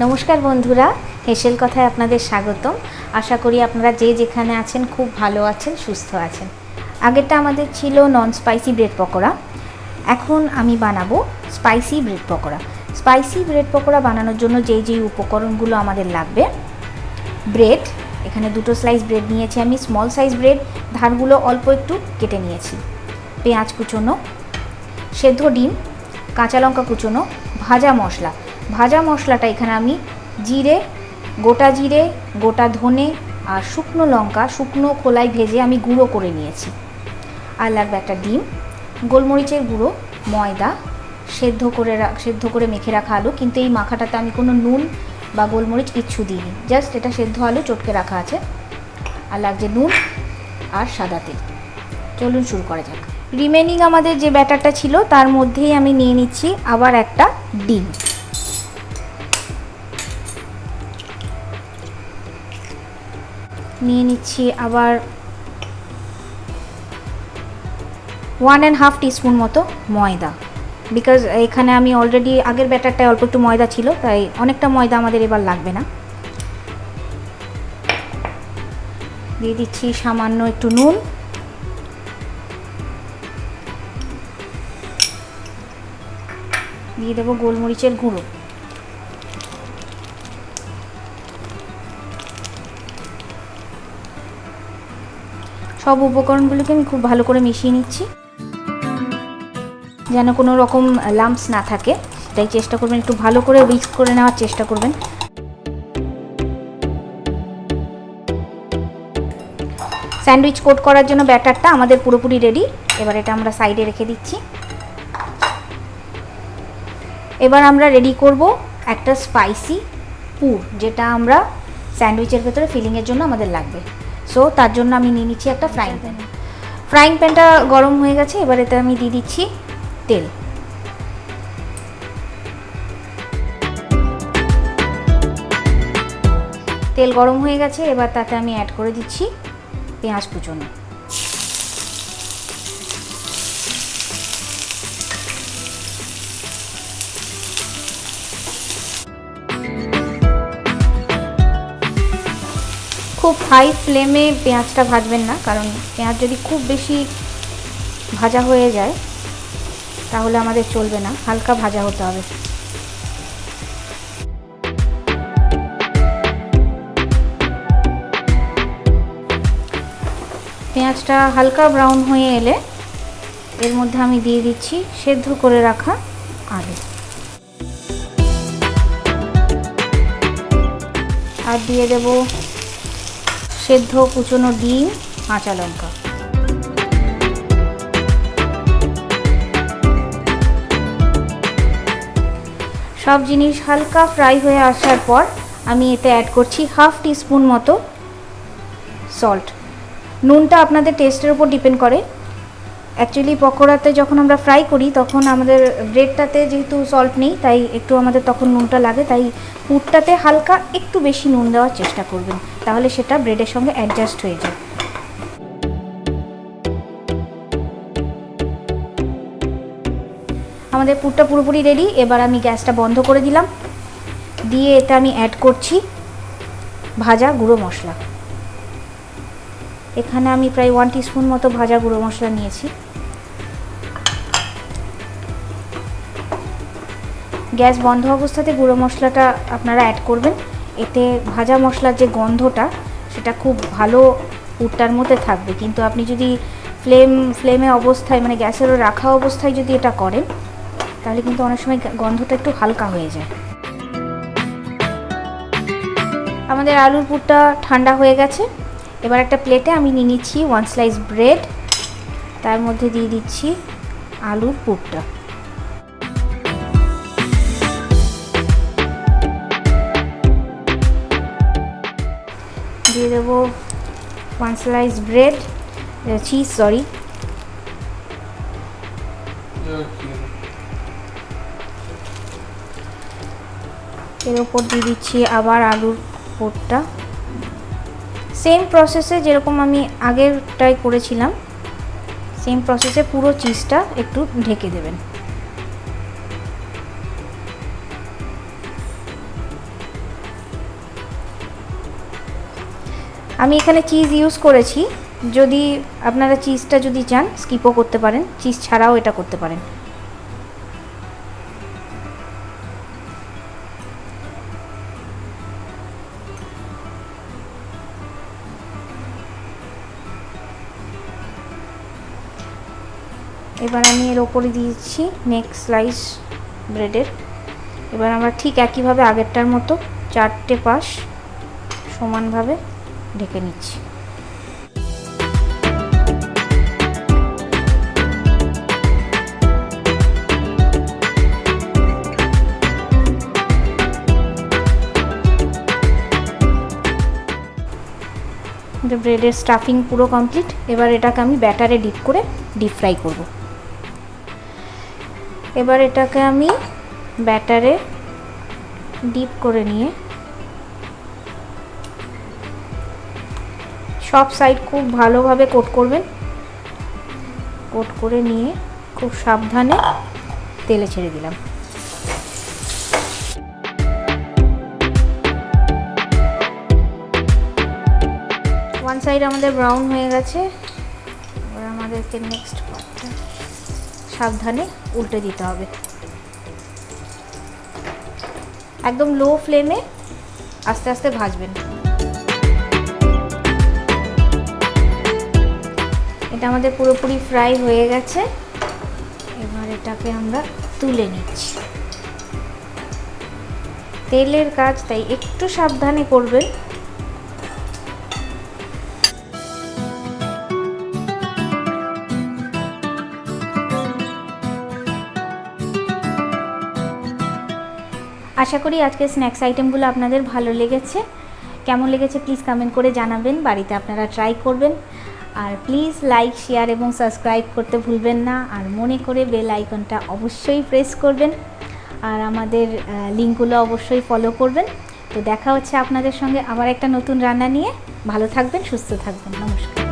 নমস্কার বন্ধুরা, হেসেল কথায় আপনাদের স্বাগতম। আশা করি আপনারা যে যেখানে আছেন খুব ভালো আছেন, সুস্থ আছেন। আগেরটা আমাদের ছিল নন স্পাইসি ব্রেড পকোড়া, এখন আমি বানাবো spicy bread pakora. Spicy bread pakora বানানোর জন্য যেই উপকরণগুলো আমাদের লাগবে: ব্রেড, এখানে 2 স্লাইস ব্রেড নিয়েছি আমি, স্মল সাইজ ব্রেড, ধারগুলো অল্প একটু কেটে নিয়েছি, পেঁয়াজ কুচোনো, সেদ্ধ ডিম, কাঁচা লঙ্কা কুচোনো, ভাজা মশলাটা এখানে আমি গোটা জিরে, গোটা ধনে আর শুকনো লঙ্কা শুকনো খোলায় ভেজে আমি গুঁড়ো করে নিয়েছি। আর লাগবে একটা ডিম, গোলমরিচের গুঁড়ো, ময়দা, সেদ্ধ করে মেখে রাখা আলু, কিন্তু এই মাখাটাতে আমি কোনো নুন বা গোলমরিচ কিচ্ছু দিইনি, জাস্ট এটা সেদ্ধ আলু চটকে রাখা আছে। আর লাগছে নুন আর সাদা তেল। চলুন শুরু করা যাক। রিমেনিং আমাদের যে ব্যাটারটা ছিল তার মধ্যেই আমি নিয়ে নিচ্ছি আবার একটা ডিম। নিয়ে নিচ্ছি আবার 1.5 টিস্পুন মতো ময়দা, বিকজ এখানে আমি অলরেডি আগের ব্যাটারটায় অল্প একটু ময়দা ছিল, তাই অনেকটা ময়দা আমাদের এবার লাগবে না। দিয়ে দিচ্ছি সামান্য একটু নুন, দিয়ে দেবো গোলমরিচের গুঁড়ো, সব উপকরণগুলোকে আমি খুব ভালো করে মিশিয়ে নিচ্ছি যেন কোনো রকম লাম্পস না থাকে, সেটাই চেষ্টা করবেন, একটু ভালো করে মিক্স করে নেওয়ার চেষ্টা করবেন। স্যান্ডউইচ কোট করার জন্য ব্যাটারটা আমাদের পুরোপুরি রেডি। এবার এটা আমরা সাইডে রেখে দিচ্ছি। এবার আমরা রেডি করব একটা স্পাইসি পুর, যেটা আমরা স্যান্ডউইচের ভেতরে ফিলিংয়ের জন্য আমাদের লাগবে। সো তার জন্য আমি নিয়ে নিচ্ছি একটা ফ্রাইং প্যানটা গরম হয়ে গেছে। এবার এতে আমি দিয়ে দিচ্ছি তেল। তেল গরম হয়ে গেছে, এবার তাতে আমি অ্যাড করে দিচ্ছি পেঁয়াজ কুচোনো। খুব হাই ফ্লেমে পেঁয়াজটা ভাজবেন না, কারণ পেঁয়াজ যদি খুব বেশি ভাজা হয়ে যায় তাহলে আমাদের চলবে না, হালকা ভাজা হতে হবে। পেঁয়াজটা হালকা ব্রাউন হয়ে এলে এর মধ্যে আমি দিয়ে দিচ্ছি সেদ্ধ করে রাখা আলু, আর দিয়ে দেব সেদ্ধ কুচোনো ডিম, কাঁচা লঙ্কা। সব জিনিস হালকা ফ্রাই হয়ে আসার পর আমি এতে অ্যাড করছি 1/2 টিস্পুন মতো সল্ট। নুনটা আপনাদের টেস্টের উপর ডিপেন্ড করে। অ্যাকচুয়ালি পকোড়াতে যখন আমরা ফ্রাই করি তখন আমাদের ব্রেডটাতে যেহেতু সল্ট নেই, তাই একটু আমাদের তখন নুনটা লাগে, তাই পুরটাতে হালকা একটু বেশি নুন দেওয়ার চেষ্টা করবেন, তাহলে সেটা ব্রেডের সঙ্গে অ্যাডজাস্ট হয়ে যায়। আমাদের পুরটা পুরোপুরি রেডি। এবার আমি গ্যাসটা বন্ধ করে দিলাম, দিয়ে এতে আমি অ্যাড করছি ভাজা গুঁড়ো মশলা। এখানে আমি প্রায় 1 টিস্পুন মতো ভাজা গুঁড়ো মশলা নিয়েছি। গ্যাস বন্ধ অবস্থাতে গুঁড়ো মশলাটা আপনারা অ্যাড করবেন, এতে ভাজা মশলার যে গন্ধটা সেটা খুব ভালো পুরটার মধ্যে থাকবে। কিন্তু আপনি যদি ফ্লেমে অবস্থায়, মানে গ্যাসেরও রাখা অবস্থায় যদি এটা করেন তাহলে কিন্তু অনেক সময় গন্ধটা একটু হালকা হয়ে যায়। আমাদের আলুর পুরটা ঠান্ডা হয়ে গেছে। এবার একটা প্লেটে আমি নিয়ে নিচ্ছি 1 স্লাইস ব্রেড, তার মধ্যে দিয়ে দিচ্ছি আলুর পুরটা, দিয়ে দেবো 1 স্লাইস চিজ এর ওপর দিয়ে দিচ্ছি আবার আলুর পুরটা। সেম প্রসেসে যেরকম আমি আগেরটাই করেছিলাম, সেম প্রসেসে পুরো চিজটা একটু ঢেকে দেবেন। আমি এখানে চিজ ইউজ করেছি, যদি আপনারা চিজটা যদি চান স্কিপও করতে পারেন, চিজ ছাড়াও এটা করতে পারেন। এবার আমি এর ওপরে দিয়েছি নেক্সট স্লাইস ব্রেডের। এবার আমরা ঠিক একইভাবে আগেরটার মতো 4টে পাশ সমানভাবে ঢেকে নিচ্ছি। ব্রেডের স্টাফিং পুরো কমপ্লিট। এবার এটাকে আমি ব্যাটারে ডিপ করে ডিপ ফ্রাই করব। এবার এটাকে আমি ব্যাটারে ডিপ করে নিয়ে সব সাইড খুব ভালোভাবে কোট করবেন। কোট করে নিয়ে খুব সাবধানে তেলে ছেড়ে দিলাম। ওয়ান সাইড আমাদের ব্রাউন হয়ে গেছে। এবার আমাদেরকে নেক্সট পার্টটা সাবধানে উল্টে দিতে হবে। একদম লো ফ্লেমে আস্তে আস্তে ভাজবেন। এটা আমাদের পুরোপুরি ফ্রাই হয়ে গেছে। এবার এটাকে আমরা তুলে নিচ্ছি। তেলের কাজ তাই একটু সাবধানে করবেন। আশা করি আজকের স্ন্যাক্স আইটেমগুলো আপনাদের ভালো লেগেছে। কেমন লেগেছে প্লিজ কমেন্ট করে জানাবেন। বাড়িতে আপনারা ট্রাই করবেন। আর প্লিজ লাইক, শেয়ার এবং সাবস্ক্রাইব করতে ভুলবেন না। আর মনে করে বেল আইকনটা অবশ্যই প্রেস করবেন। আর আমাদের লিঙ্কগুলো অবশ্যই ফলো করবেন। তো দেখা হচ্ছে আপনাদের সঙ্গে আবার একটা নতুন রান্না নিয়ে। ভালো থাকবেন, সুস্থ থাকবেন। নমস্কার।